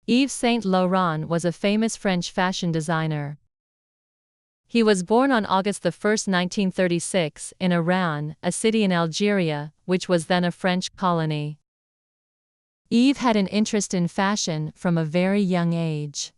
Yves Saint Laurent was a famous French fashion designer. He was born on August 1, 1936, in Oran, a city in Algeria, which was then a French colony. Yves had an interest in fashion from a very young age.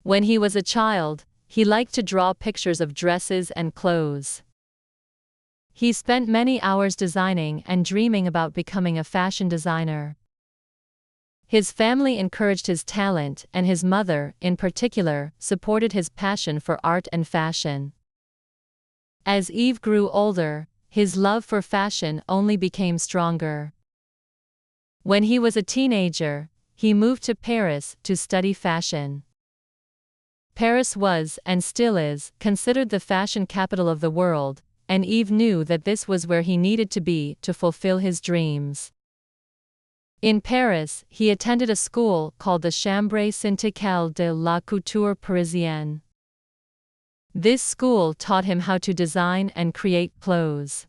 When he was a child, he liked to draw pictures of dresses and clothes. He spent many hours designing and dreaming about becoming a fashion designer. His family encouraged his talent, and his mother, in particular, supported his passion for art and fashion. As Yves grew older, his love for fashion only became stronger. When he was a teenager, he moved to Paris to study fashion. Paris was, and still is, considered the fashion capital of the world, and Yves knew that this was where he needed to be to fulfill his dreams. In Paris, he attended a school called the Chambre syndicale de la couture parisienne. This school taught him how to design and create clothes.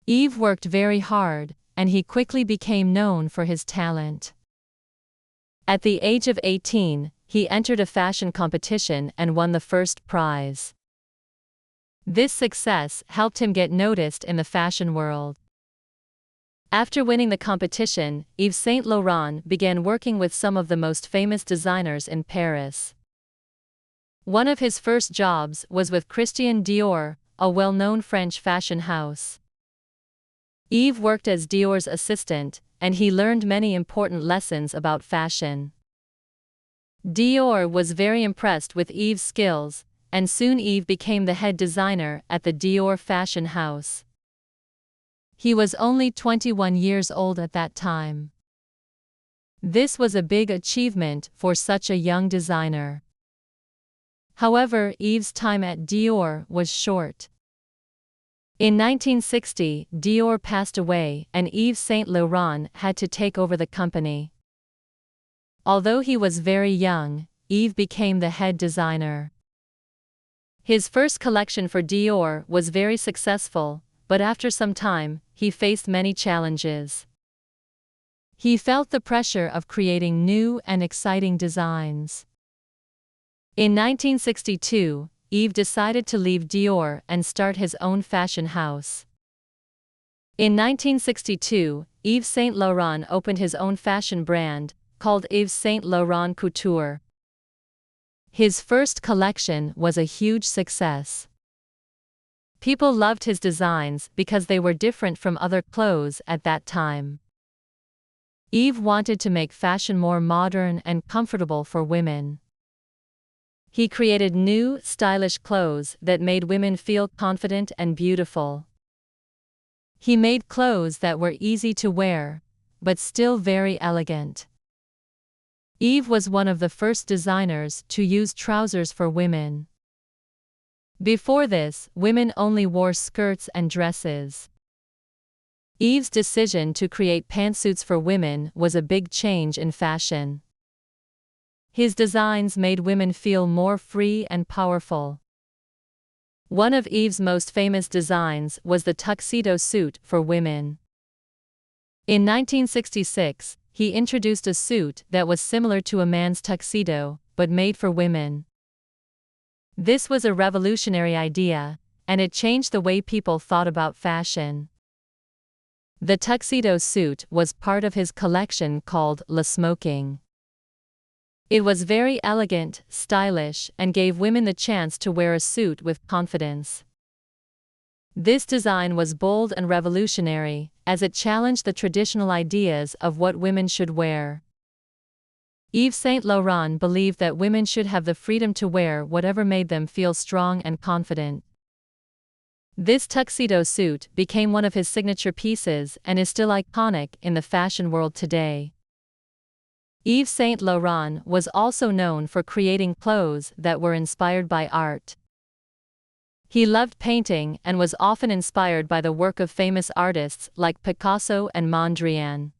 Yves worked very hard, and he quickly became known for his talent. At the age of 18, he entered a fashion competition and won the first prize. This success helped him get noticed in the fashion world. After winning the competition, Yves Saint Laurent began working with some of the most famous designers in Paris. One of his first jobs was with Christian Dior, a well-known French fashion house. Yves worked as Dior's assistant, and he learned many important lessons about fashion. Dior was very impressed with Yves' skills, and soon Yves became the head designer at the Dior fashion house. He was only 21 years old at that time. This was a big achievement for such a young designer. However, Yves' time at Dior was short. In 1960, Dior passed away, and Yves Saint Laurent had to take over the company. Although he was very young, Yves became the head designer. His first collection for Dior was very successful, but after some time, he faced many challenges. He felt the pressure of creating new and exciting designs. In 1962, Yves decided to leave Dior and start his own fashion house. In 1962, Yves Saint Laurent opened his own fashion brand, called Yves Saint Laurent Couture. His first collection was a huge success. People loved his designs because they were different from other clothes at that time. Yves wanted to make fashion more modern and comfortable for women. He created new, stylish clothes that made women feel confident and beautiful. He made clothes that were easy to wear, but still very elegant. Yves was one of the first designers to use trousers for women. Before this, women only wore skirts and dresses. Yves' decision to create pantsuits for women was a big change in fashion. His designs made women feel more free and powerful. One of Yves' most famous designs was the tuxedo suit for women. In 1966, he introduced a suit that was similar to a man's tuxedo, but made for women. This was a revolutionary idea, and it changed the way people thought about fashion. The tuxedo suit was part of his collection called Le Smoking. It was very elegant, stylish, and gave women the chance to wear a suit with confidence. This design was bold and revolutionary, as it challenged the traditional ideas of what women should wear. Yves Saint Laurent believed that women should have the freedom to wear whatever made them feel strong and confident. This tuxedo suit became one of his signature pieces and is still iconic in the fashion world today. Yves Saint Laurent was also known for creating clothes that were inspired by art. He loved painting and was often inspired by the work of famous artists like Picasso and Mondrian.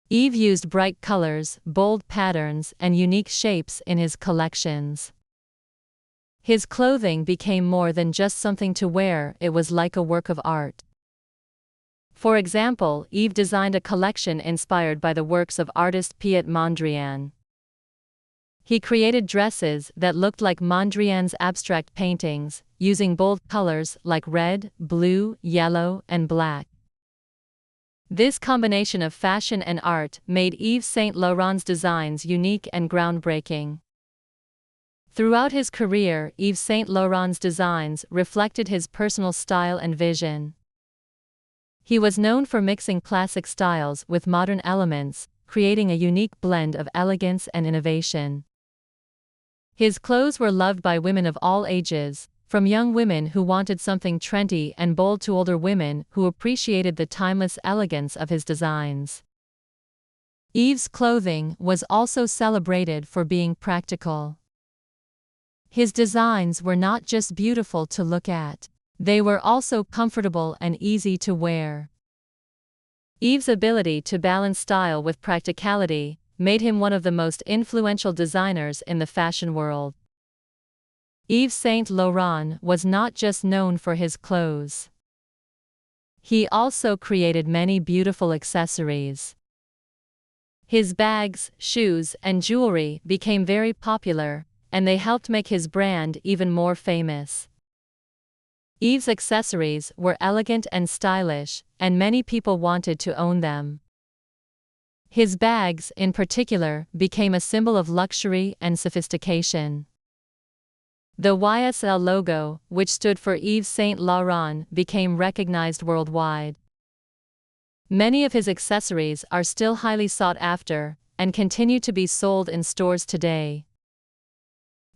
Yves used bright colors, bold patterns, and unique shapes in his collections. His clothing became more than just something to wear, it was like a work of art. For example, Yves designed a collection inspired by the works of artist Piet Mondrian. He created dresses that looked like Mondrian's abstract paintings, using bold colors like red, blue, yellow, and black. This combination of fashion and art made Yves Saint Laurent's designs unique and groundbreaking. Throughout his career, Yves Saint Laurent's designs reflected his personal style and vision. He was known for mixing classic styles with modern elements, creating a unique blend of elegance and innovation. His clothes were loved by women of all ages, from young women who wanted something trendy and bold to older women who appreciated the timeless elegance of his designs. Yves' clothing was also celebrated for being practical. His designs were not just beautiful to look at, they were also comfortable and easy to wear. Yves' ability to balance style with practicality made him one of the most influential designers in the fashion world. Yves Saint Laurent was not just known for his clothes. He also created many beautiful accessories. His bags, shoes, and jewelry became very popular, and they helped make his brand even more famous. Yves' accessories were elegant and stylish, and many people wanted to own them. His bags, in particular, became a symbol of luxury and sophistication. The YSL logo, which stood for Yves Saint Laurent, became recognized worldwide. Many of his accessories are still highly sought after, and continue to be sold in stores today.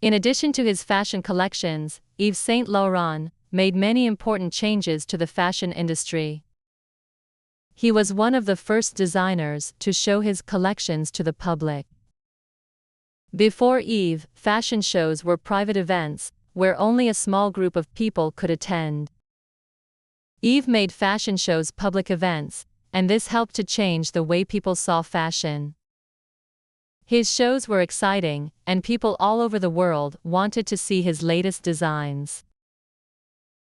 In addition to his fashion collections, Yves Saint Laurent made many important changes to the fashion industry. He was one of the first designers to show his collections to the public. Before Yves, fashion shows were private events, where only a small group of people could attend. Yves made fashion shows public events, and this helped to change the way people saw fashion. His shows were exciting, and people all over the world wanted to see his latest designs.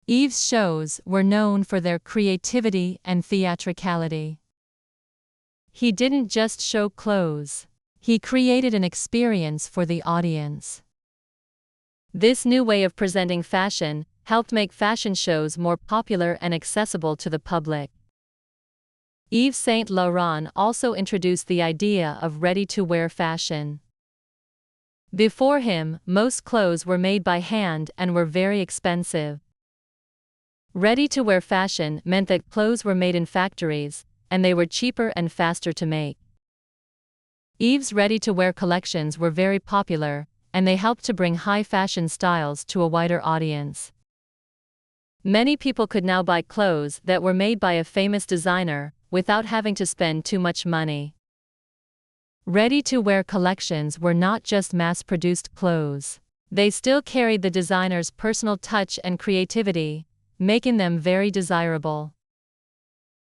Yves' shows were known for their creativity and theatricality. He didn't just show clothes, he created an experience for the audience. This new way of presenting fashion helped make fashion shows more popular and accessible to the public. Yves Saint Laurent also introduced the idea of ready-to-wear fashion. Before him, most clothes were made by hand and were very expensive. Ready-to-wear fashion meant that clothes were made in factories, and they were cheaper and faster to make. Yves' ready-to-wear collections were very popular, and they helped to bring high-fashion styles to a wider audience. Many people could now buy clothes that were made by a famous designer, without having to spend too much money. Ready-to-wear collections were not just mass-produced clothes. They still carried the designer's personal touch and creativity, making them very desirable.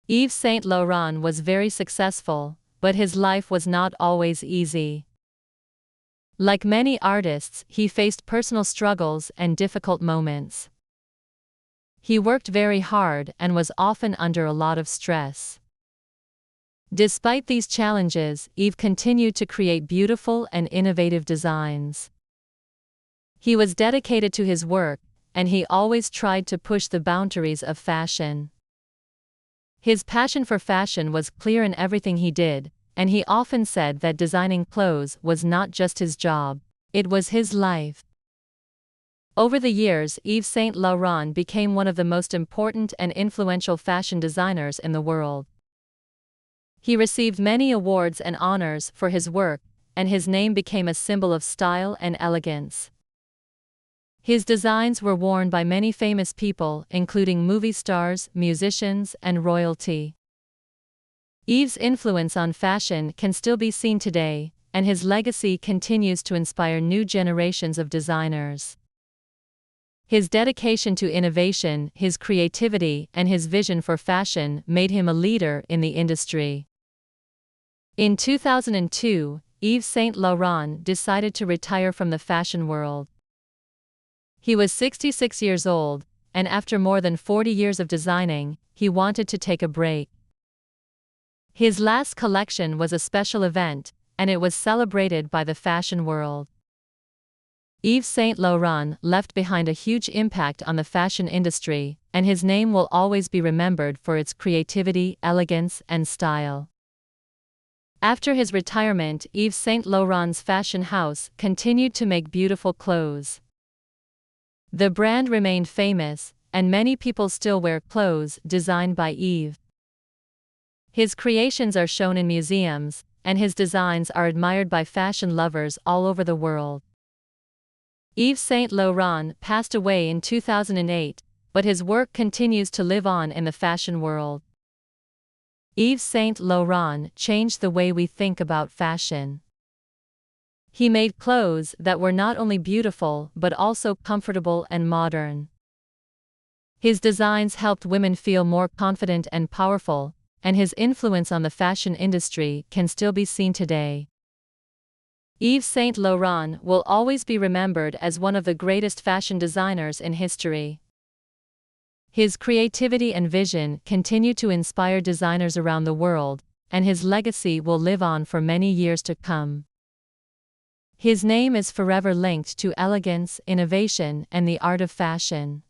Yves Saint Laurent was very successful, but his life was not always easy. Like many artists, he faced personal struggles and difficult moments. He worked very hard and was often under a lot of stress. Despite these challenges, Yves continued to create beautiful and innovative designs. He was dedicated to his work, and he always tried to push the boundaries of fashion. His passion for fashion was clear in everything he did, and he often said that designing clothes was not just his job, it was his life. Over the years, Yves Saint Laurent became one of the most important and influential fashion designers in the world. He received many awards and honors for his work, and his name became a symbol of style and elegance. His designs were worn by many famous people, including movie stars, musicians, and royalty. Yves' influence on fashion can still be seen today, and his legacy continues to inspire new generations of designers. His dedication to innovation, his creativity, and his vision for fashion made him a leader in the industry. In 2002, Yves Saint Laurent decided to retire from the fashion world. He was 66 years old, and after more than 40 years of designing, he wanted to take a break. His last collection was a special event, and it was celebrated by the fashion world. Yves Saint Laurent left behind a huge impact on the fashion industry, and his name will always be remembered for its creativity, elegance, and style. After his retirement, Yves Saint Laurent's fashion house continued to make beautiful clothes. The brand remained famous, and many people still wear clothes designed by Yves. His creations are shown in museums, and his designs are admired by fashion lovers all over the world. Yves Saint Laurent passed away in 2008, but his work continues to live on in the fashion world. Yves Saint Laurent changed the way we think about fashion. He made clothes that were not only beautiful but also comfortable and modern. His designs helped women feel more confident and powerful, and his influence on the fashion industry can still be seen today. Yves Saint Laurent will always be remembered as one of the greatest fashion designers in history. His creativity and vision continue to inspire designers around the world, and his legacy will live on for many years to come. His name is forever linked to elegance, innovation, and the art of fashion.